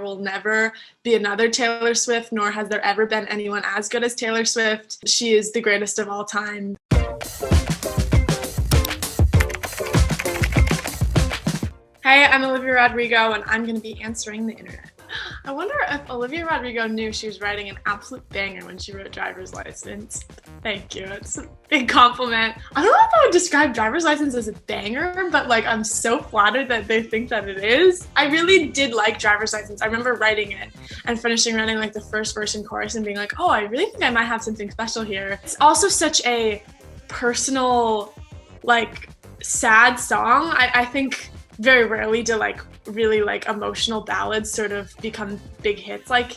will never be another Taylor Swift, nor has there ever been anyone as good as Taylor Swift. She is the greatest of all time. Hey, I'm Olivia Rodrigo, and I'm going to be answering the internet. I wonder if Olivia Rodrigo knew she was writing an absolute banger when she wrote Driver's License. Thank you. It's a big compliment. I don't know if I would describe Driver's License as a banger, but like I'm so flattered that they think that it is. I really did like Driver's License. I remember writing it and finishing writing like the first verse and chorus and being like, oh, I really think I might have something special here. It's also such a personal, like, sad song. I think very rarely do like really like emotional ballads sort of become big hits like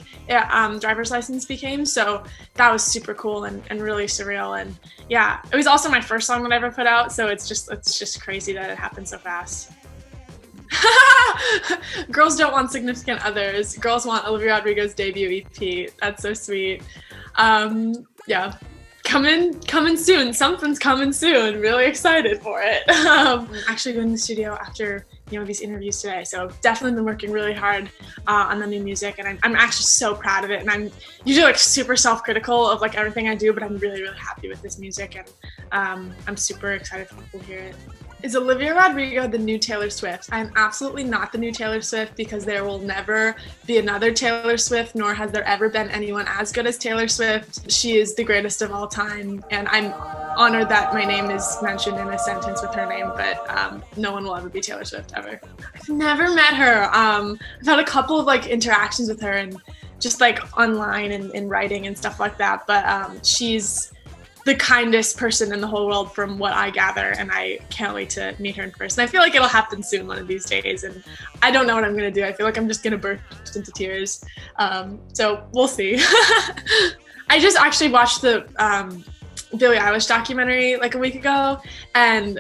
Driver's License became. So that was super cool and really surreal. And yeah, it was also my first song that I ever put out. So it's just crazy that it happened so fast. Girls don't want significant others. Girls want Olivia Rodrigo's debut EP. That's so sweet. Yeah. Coming soon. Something's coming soon. Really excited for it. I'm actually going to the studio after these interviews today, so definitely been working really hard on the new music, and I'm actually so proud of it. And I'm usually like super self-critical of like everything I do, but I'm really happy with this music, and I'm super excited for people to hear it. Is Olivia Rodrigo the new Taylor Swift? I'm absolutely not the new Taylor Swift, because there will never be another Taylor Swift, nor has there ever been anyone as good as Taylor Swift. She is the greatest of all time, and I'm honored that my name is mentioned in a sentence with her name, but no one will ever be Taylor Swift ever. I've never met her. I've had a couple of like interactions with her and just like online and in writing and stuff like that, but she's the kindest person in the whole world from what I gather, and I can't wait to meet her in person. I feel like it'll happen soon one of these days, and I don't know what I'm gonna do. I feel like I'm just gonna burst into tears. So we'll see. I just actually watched the Billie Eilish documentary like a week ago, and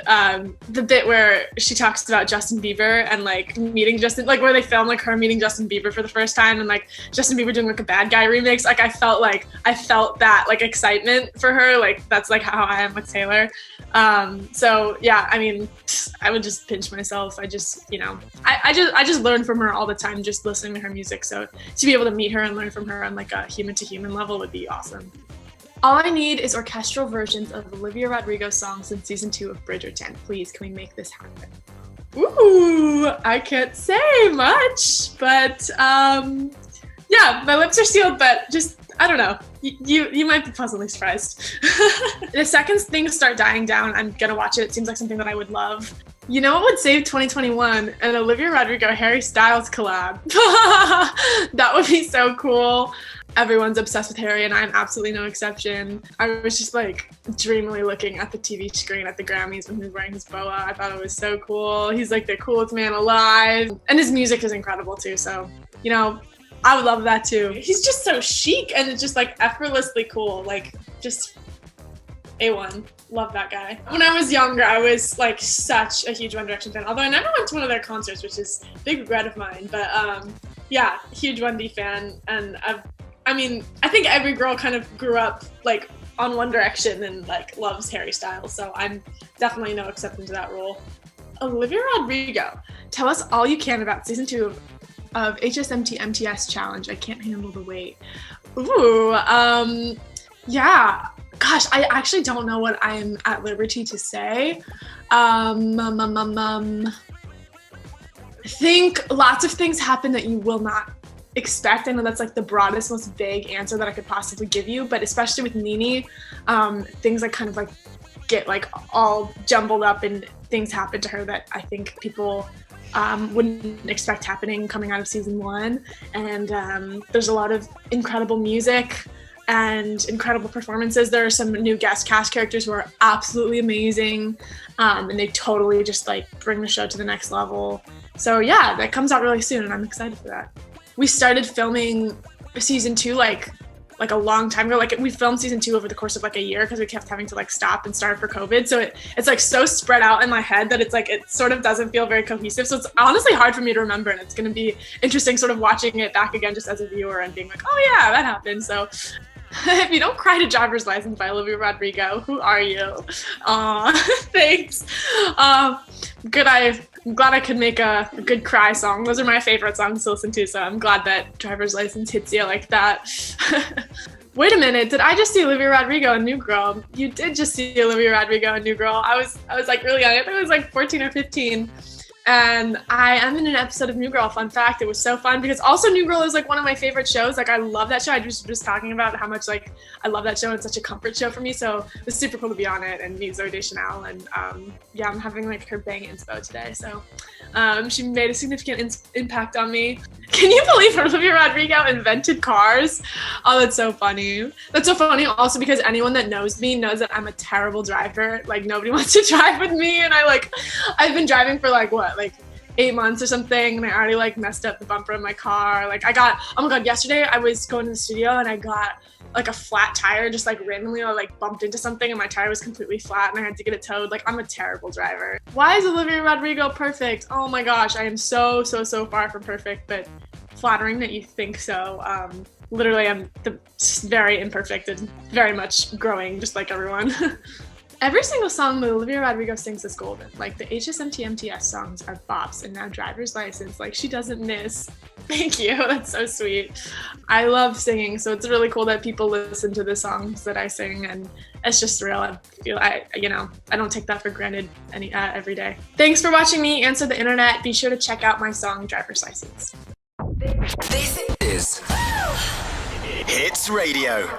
the bit where she talks about Justin Bieber and like meeting Justin, like where they film like her meeting Justin Bieber for the first time, and like Justin Bieber doing like a Bad Guy remix. Like I felt that like excitement for her. Like that's like how I am with Taylor. So yeah, I mean, I would just pinch myself. I just learn from her all the time just listening to her music. So to be able to meet her and learn from her on like a human to human level would be awesome. All I need is orchestral versions of Olivia Rodrigo songs in season 2 of Bridgerton. Please, can we make this happen? Ooh, I can't say much, but yeah, my lips are sealed, but just, I don't know. You might be pleasantly surprised. The second things start dying down, I'm gonna watch it. It seems like something that I would love. You know what would save 2021? An Olivia Rodrigo Harry Styles collab. That would be so cool. Everyone's obsessed with Harry, and I'm absolutely no exception. I was just like dreamily looking at the TV screen at the Grammys when he was wearing his boa. I thought it was so cool. He's like the coolest man alive, and his music is incredible too. So, I would love that too. He's just so chic and just like effortlessly cool. Like just A1. Love that guy. When I was younger, I was like such a huge One Direction fan, although I never went to one of their concerts, which is a big regret of mine. But yeah, huge 1D fan, and I think every girl kind of grew up like on One Direction and like loves Harry Styles, so I'm definitely no exception to that rule. Olivia Rodrigo, tell us all you can about season 2 of HSMT MTS Challenge. I can't handle the wait. Ooh, yeah. Gosh, I actually don't know what I'm at liberty to say. I think lots of things happen that you will not expect. I know that's like the broadest, most vague answer that I could possibly give you, but especially with Nene, things like kind of like get like all jumbled up, and things happen to her that I think people wouldn't expect happening coming out of season 1. And there's a lot of incredible music and incredible performances. There are some new guest cast characters who are absolutely amazing, and they totally just like bring the show to the next level. So yeah, that comes out really soon, and I'm excited for that. We started filming season 2 like a long time ago. Like we filmed season 2 over the course of like a year, because we kept having to like stop and start for COVID. So it's like so spread out in my head that it's like it sort of doesn't feel very cohesive. So it's honestly hard for me to remember, and it's going to be interesting sort of watching it back again just as a viewer and being like, oh yeah, that happened. So If you don't cry to Driver's License by Olivia Rodrigo, who are you? Aw, thanks. Good. I'm glad I could make a good cry song. Those are my favorite songs to listen to, so I'm glad that Driver's License hits you like that. Wait a minute, did I just see Olivia Rodrigo in New Girl? You did just see Olivia Rodrigo in New Girl. I was like really young. I think I was like 14 or 15. And I am in an episode of New Girl. Fun fact, it was so fun because also New Girl is like one of my favorite shows. Like I love that show. I just talking about how much like I love that show and it's such a comfort show for me. So it was super cool to be on it and meet Zooey Deschanel. And yeah, I'm having like her bang inspo today. So she made a significant impact on me. Can you believe Olivia Rodrigo invented cars? Oh, that's so funny. That's so funny also because anyone that knows me knows that I'm a terrible driver. Like nobody wants to drive with me. And I've been driving for like 8 months or something, and I already like messed up the bumper of my car. Like oh my god, yesterday I was going to the studio and I got like a flat tire just like randomly. I like bumped into something and my tire was completely flat and I had to get it towed. Like I'm a terrible driver. Why is Olivia Rodrigo perfect? Oh my gosh, I am so far from perfect, but flattering that you think so. Literally I'm very imperfect and very much growing just like everyone. Every single song that Olivia Rodrigo sings is golden. Like the HSMT MTS songs are bops, and now Driver's License, like she doesn't miss. Thank you, that's so sweet. I love singing, so it's really cool that people listen to the songs that I sing, and it's just real. I don't take that for granted every day. Thanks for watching me answer the internet. Be sure to check out my song Driver's License. This is Hits Radio.